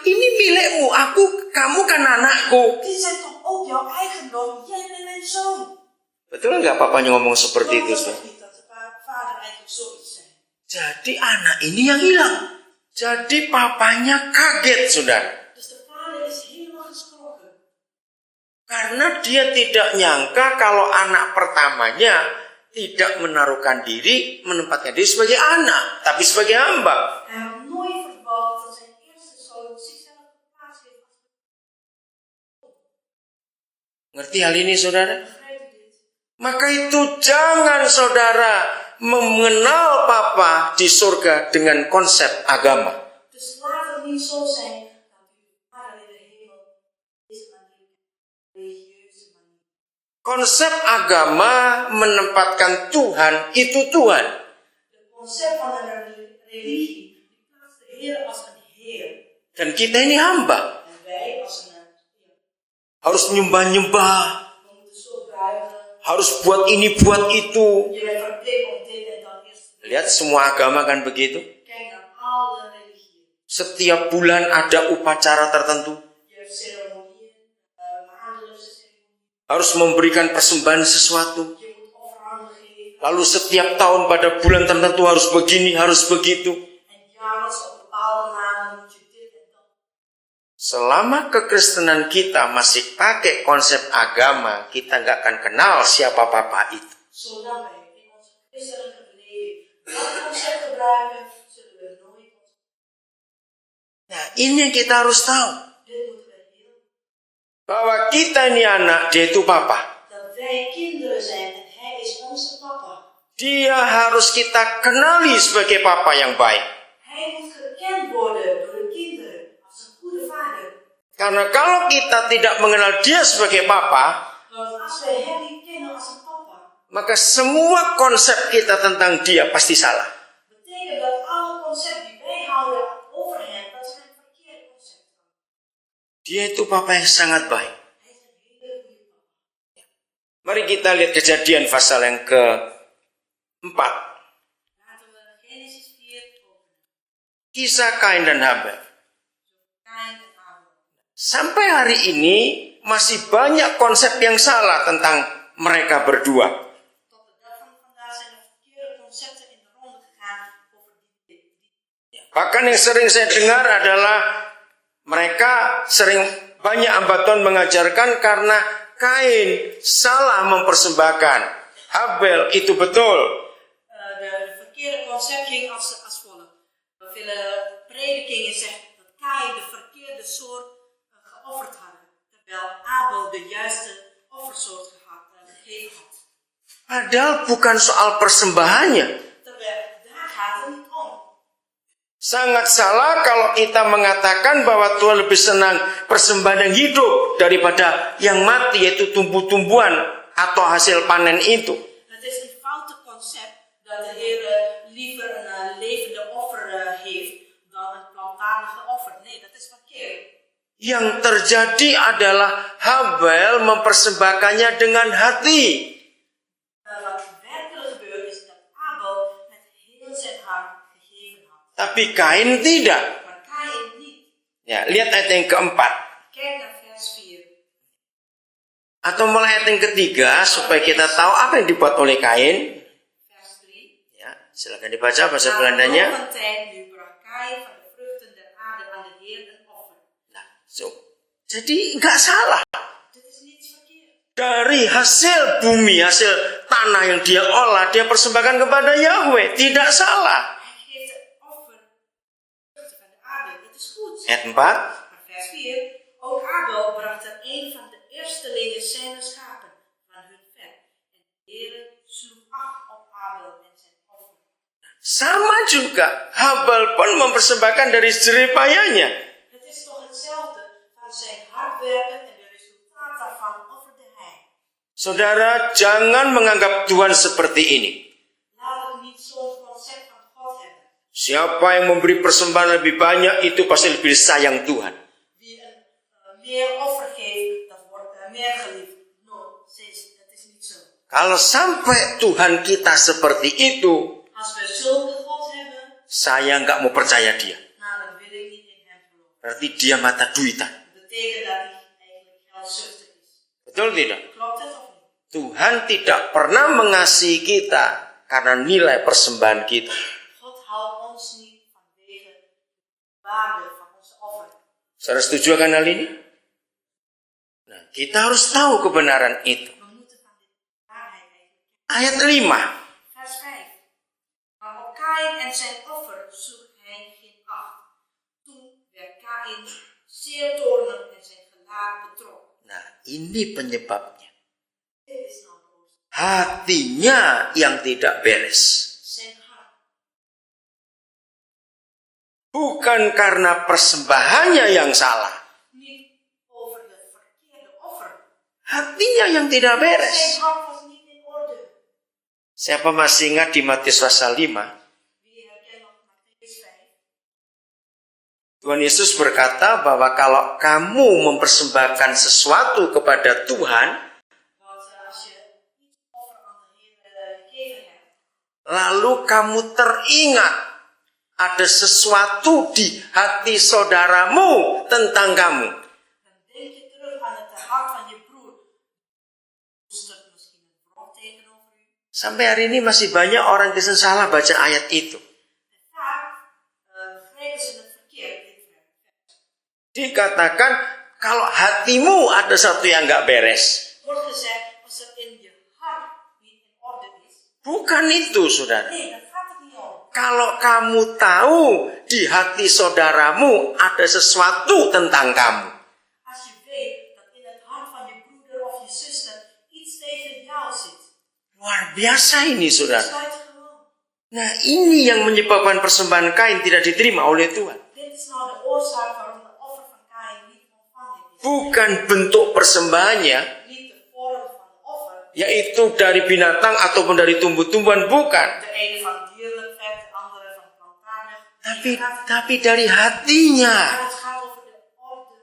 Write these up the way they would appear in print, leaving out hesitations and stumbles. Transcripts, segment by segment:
Ini milikmu, kamu kan anakku. Dit zijn toch ook jouw eigendom? Jij bent mijn zoon. Betul nggak papanya ngomong seperti itu? Toch niet dat de vader eigenlijk zoiets zegt. Jadi anak ini yang hilang. Jadi papanya kaget, saudara. Dus de vader is helemaal geschrokken. Karena dia tidak nyangka kalau anak pertamanya tidak menaruhkan diri, menempatkan diri sebagai anak, tapi sebagai hamba. Hij had nooit verwacht dat zijn eerste zoon zichzelf geplaatst heeft. Ngerti hal ini, saudara? Begrijpt u dit? Maka itu jangan saudara mengenal Papa di surga dengan konsep agama. Dus laat het niet zo zijn dat uw vader in de hemel deze manier, religieuze manier. Konsep agama menempatkan Tuhan itu Tuhan. De concept van een religie die plaatst de Heer als een Heer. Dan kita ini hamba. En wij als een Harus nyembah-nyembah. we moeten zo buigen. Harus buat ini, buat itu. Je bent verplicht om dit en dat eerst te doen. Lihat semua agama kan begitu. Kijk naar alle religieën. Setiap bulan ada upacara tertentu. Je hebt ceremonieën, maandelijkse ceremonieën. Harus memberikan persembahan sesuatu. Je moet offeranden geven. Lalu setiap tahun pada bulan tertentu harus begini, harus begitu. En jaarlijks op bepaalde maanden moet je dit en dat. Selama kekristenan kita masih pakai konsep agama, kita nggak akan kenal siapa Papa itu. Zolang wij in onze christelijke beleving dat concept gebruiken, zullen we nooit ons. Nah, ini yang kita harus tahu. Dit moeten we heel. Bahwa kita ini anak, dia itu Papa. Dat wij kinderen zijn en hij is onze papa. Dia harus kita kenali sebagai Papa yang baik. Hij moet gekend worden door de kinderen als een goede vader. Karena kalau kita tidak mengenal dia sebagai Papa, Want als wij hem niet kennen als een papa, maka semua konsep kita tentang dia pasti salah. betekent dat alle concepten die wij houden over hem, dat zijn verkeerde concepten. Dia itu Papa yang sangat baik. Hij is een hele goede papa. Mari kita lihat Kejadian pasal yang ke-4. Laten we Genesis 4 openen. Kisah Kain dan Habel. Kain en Abel. Sampai hari ini masih banyak konsep yang salah tentang mereka berdua. Tot de dag van vandaag zijn er verkeerde concepten in de ronde gegaan over die. Bahkan yang sering saya dengar adalah mereka sering banyak ambaton mengajarkan karena Kain salah mempersembahkan. Habel itu betul. De verkeerde concept ging als volgt. Vele predikingen zeggen dat Kain de verkeerde soort geofferd had, terwijl Abel de juiste offersoort gegeven had. Padahal bukan soal persembahannya. Terwijl daar gaat het niet om. Sangat salah kalau kita mengatakan bahwa Tuhan lebih senang persembahan yang hidup daripada yang mati, yaitu tumbuh-tumbuhan atau hasil panen itu. Het is een foute concept dat de Heer liever een levende offer heeft dan een plantaardige offer. Nee, dat is verkeerd. Yang terjadi adalah Habel mempersembahkannya dengan hati. Wat werkelijk gebeurt is dat Abel met heel zijn hart gegeven had. Tapi Kain tidak. Maar Kain niet. Ya, lihat ayat yang keempat. Kijk naar vers 4. Atau mulai ayat yang ketiga supaya kita tahu apa yang dibuat oleh Kain. Vers 3. Ya, silakan dibaca bahasa Belandanya. Na een tijd nu bracht Kain van de vruchten der aarde aan de Heer een offer. Nah, jadi nggak salah. Dit is niets verkeerd. Dari hasil bumi, hasil tanah yang dia olah, dia persembahkan kepada Yahweh. Tidak salah. Hij geeft een offer vruchten van de aarde. Dat is goed. Ayat 4. Maar vers 4. Ook Abel bracht er een van de eerstelingen zijner schapen van hun vet. En de Heer sloeg acht op Abel en zijn offer. Sama juga, Habel pun mempersembahkan dari jeripayanya. Het is toch hetzelfde. Van zijn hard werken en de resultaat daarvan offerde hij. Saudara, jangan menganggap Tuhan seperti ini. Laat het niet zo'n concept van God hebben. Siapa yang memberi persembahan lebih banyak, itu pasti lebih sayang Tuhan. Wie een meer offer geeft, dat wordt meer geliefd. No, het is niet zo. Kalau sampai Tuhan kita seperti itu, Als we zulke God hebben, saya nggak mau percaya dia. nou dan wil ik niet in hem geloven. Berarti dia mata duitan. Dat betekent dat hij eigenlijk geldzuchtig is. Betul tidak? Klopt het of niet? Tuhan tidak pernah mengasihi kita karena nilai persembahan kita. God houdt ons niet vanwege de waarde van onze offer. Saudara setuju akan hal ini? Nah, kita harus tahu kebenaran itu. We moeten van dit waarheid eigenlijk. Ayat 5. Vers 5. Maar op Kaïn en zijn offer sloeg hij geen acht. Toen werd Kaïn zeer toornig en zijn gelaat betrok. Nah, ini penyebabnya. Dit is nou de oorzaak. Hatinya yang tidak beres. Zijn hart. Bukan karena persembahannya yang salah. Niet over de verkeerde offer. Hatinya yang tidak beres. Zijn hart was niet in orde. Siapa masih ingat di Matius pasal 5? Wie herkent nog Mattheüs 5? Tuhan Yesus berkata bahwa kalau kamu mempersembahkan sesuatu kepada Tuhan, Want als je iets offer aan de Heer gegeven hebt, lalu kamu teringat ada sesuatu di hati saudaramu tentang kamu. dan denk je terug aan het hart van je broer. Koestert misschien een wrok tegenover u. Sampai hari ini masih banyak orang Kristen salah baca ayat itu. En vaak begrijpen ze het verkeerd, dit vers. Dikatakan kalau hatimu ada sesuatu yang nggak beres. Wordt gezegd, als er in je hart niet in orde is. Bukan itu, saudara. Nee, daar gaat het niet om. Kalau kamu tahu di hati saudaramu ada sesuatu tentang kamu, Als je weet dat in het hart van je broeder of je zuster iets tegen jou zit. luar biasa ini, saudara. Sluit gewoon. Nah, ini yang menyebabkan persembahan Kain tidak diterima oleh Tuhan. Dit is nou de oorzaak waarom de offer van Kaïn niet ontvangen is. Bukan bentuk persembahannya, Niet de vorm van de offer. yaitu dari binatang ataupun dari tumbuh-tumbuhan, bukan. De ene van dierlijk vet, de andere van plantaardig. Tapi dari hatinya. Maar het gaat over de orde.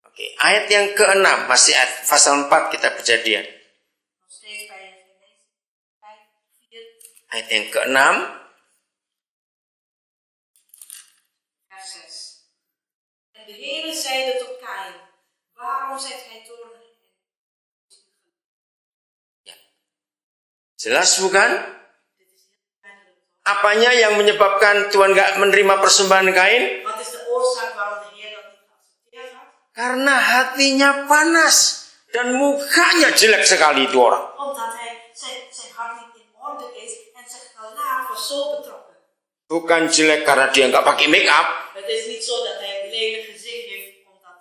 Oke, ayat yang ke-6, masih ayat pasal 4 kita Kejadian. Nog steeds bij Genesis 5, 4, Ayat yang ke-6, vers 6. En de Heere zeide tot Kaïn, waarom zijt gij toornig? jelas bukan? Dit is heel duidelijk. Apanya yang menyebabkan Tuhan gak menerima persembahan Kain? Wat is de oorzaak waarom de Heer dat niet geaccepteerd had? Karena hatinya panas dan mukanya jelek sekali itu orang. Omdat zijn hart niet in orde is en zijn gelaat was zo betrokken. Bukan jelek karena dia nggak pakai make up, Het is niet zo dat hij een lelijk gezicht heeft omdat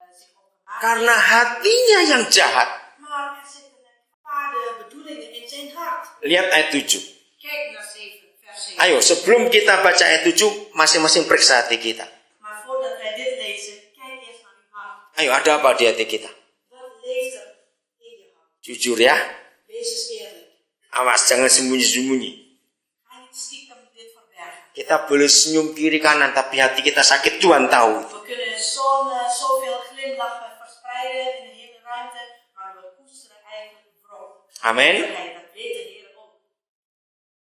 hij zich opgemaakt karena hatinya yang jahat. Maar er zitten kwade bedoelingen in zijn hart. Lihat ayat 7. Kijk naar 7, vers 7. Ayo, sebelum kita baca ayat 7, masing-masing periksa hati kita. Maar voordat wij dit lezen, kijk eerst naar uw hart. Ayo, ada apa di hati kita? Wat leeft er in je hart? Jujur ya. Wees eens eerlijk. Awas, jangan sembunyi-sembunyi. Ga niet stiekem dit verbergen. Kita boleh senyum kiri kanan, tapi hati kita sakit, Tuhan tahu. We kunnen zoveel glimlachen verspreiden in de hele ruimte, maar we koesteren eigenlijk wrok. Amen. Dat weet de Heer ook.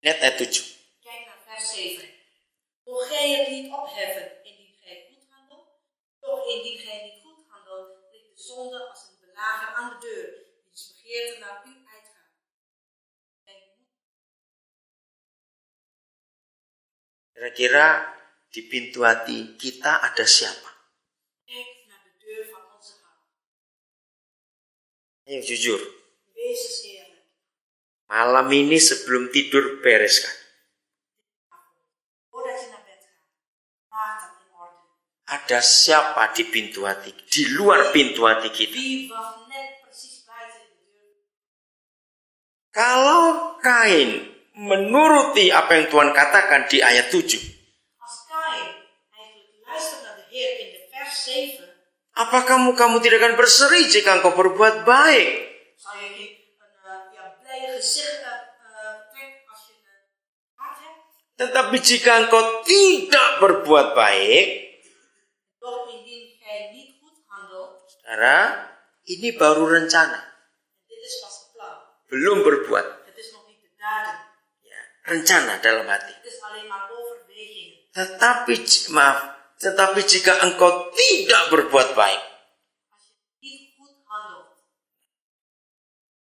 Lihat ayat 7. Kijk naar vers 7. Mocht gij het niet opheffen indien gij goed handelt, doch indien gij niet goed handelt, ligt de zonde als een belager aan de deur, wiens begeerte naar u uitgaat. Kira-kira di pintu hati kita ada siapa? Kijk naar de deur van onze hart. Ayo jujur. Wees eens eerlijk. Malam ini sebelum tidur bereskan. Voordat je naar bed gaat, maak dat in orde. Ada siapa di pintu hati, di luar pintu hati kita? Wie wacht net precies buiten de deur? Kalau Kain menuruti apa yang Tuhan katakan di ayat 7, Als Kaïn eigenlijk luistert naar de Heer in de vers 7, apakah kamu tidak akan berseri jika engkau berbuat baik? zal je geen blije gezicht trekken als je een hart hebt. Tetapi jika engkau tidak berbuat baik, Doch indien gij niet goed handelt, saudara, ini baru rencana, dit is pas het plan. belum berbuat. Het is nog niet de daden. Ya, rencana dalam hati. Het is alleen maar overwegingen. Tetapi, maaf, Tetapi jika engkau tidak berbuat baik,